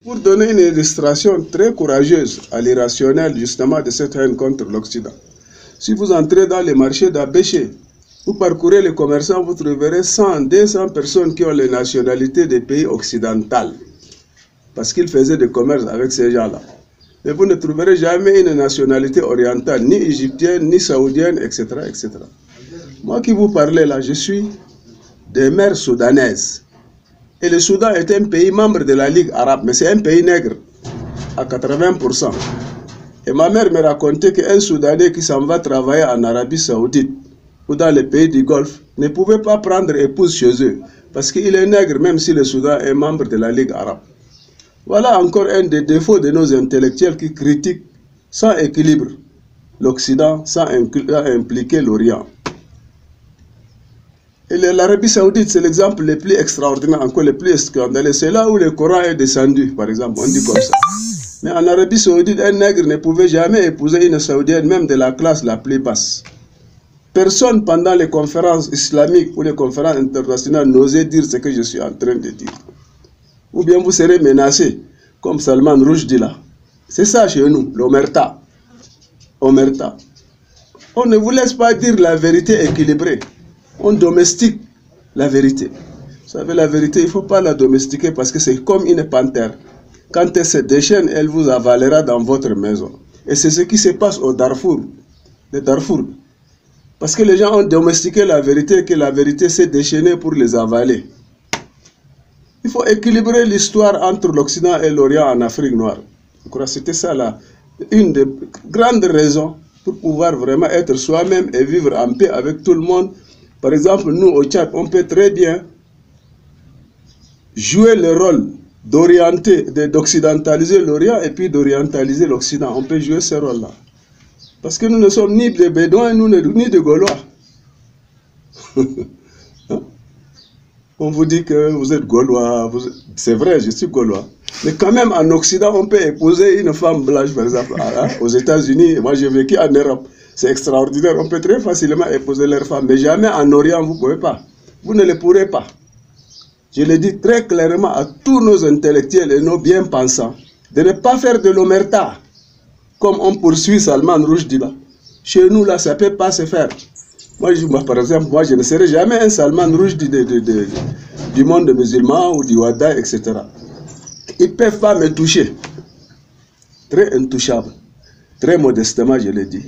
Pour donner une illustration très courageuse à l'irrationnel justement de cette haine contre l'Occident. Si vous entrez dans les marchés d'Abéché, vous parcourez les commerçants, vous trouverez 100, 200 personnes qui ont les nationalités des pays occidentaux. Parce qu'ils faisaient des commerces avec ces gens-là. Mais vous ne trouverez jamais une nationalité orientale, ni égyptienne, ni saoudienne, etc., etc. Moi qui vous parlais là, je suis des mères soudanaises. Et le Soudan est un pays membre de la Ligue arabe, mais c'est un pays nègre, à 80%. Et ma mère me racontait qu'un Soudanais qui s'en va travailler en Arabie Saoudite ou dans les pays du Golfe ne pouvait pas prendre épouse chez eux, parce qu'il est nègre, même si le Soudan est membre de la Ligue arabe. Voilà encore un des défauts de nos intellectuels qui critiquent sans équilibre l'Occident, sans impliquer l'Orient. Et l'Arabie Saoudite, c'est l'exemple le plus extraordinaire, encore le plus scandaleux. C'est là où le Coran est descendu, par exemple, on dit comme ça. Mais en Arabie Saoudite, un nègre ne pouvait jamais épouser une Saoudienne, même de la classe la plus basse. Personne pendant les conférences islamiques ou les conférences internationales n'osait dire ce que je suis en train de dire. Ou bien vous serez menacé, comme Salman Rushdie là. C'est ça chez nous, l'omerta. Omerta. On ne vous laisse pas dire la vérité équilibrée. On domestique la vérité. Vous savez, la vérité, il ne faut pas la domestiquer parce que c'est comme une panthère. Quand elle se déchaîne, elle vous avalera dans votre maison. Et c'est ce qui se passe au Darfour. Le Darfour. Parce que les gens ont domestiqué la vérité, que la vérité s'est déchaînée pour les avaler. Il faut équilibrer l'histoire entre l'Occident et l'Orient en Afrique noire. Je crois que c'était ça là, une des grandes raisons pour pouvoir vraiment être soi-même et vivre en paix avec tout le monde. Par exemple, nous au Tchad, on peut très bien jouer le rôle d'orienter, d'occidentaliser l'Orient et puis d'orientaliser l'Occident. On peut jouer ce rôle-là. Parce que nous ne sommes ni des Bédouins, ni des Gaulois. On vous dit que vous êtes Gaulois, c'est vrai, je suis Gaulois. Mais quand même, en Occident, on peut épouser une femme blanche, par exemple, aux États-Unis. Moi, j'ai vécu en Europe. C'est extraordinaire. On peut très facilement épouser leur femme. Mais jamais en Orient, vous ne pouvez pas. Vous ne le pourrez pas. Je le dis très clairement à tous nos intellectuels et nos bien-pensants de ne pas faire de l'omerta. Comme on poursuit Salman Rushdie là. Chez nous, là, ça ne peut pas se faire. Moi, par exemple, moi, je ne serai jamais un Salman Rushdie du monde musulman ou du Wada, etc. Ils ne peuvent pas me toucher. Très intouchable. Très modestement, je le dis.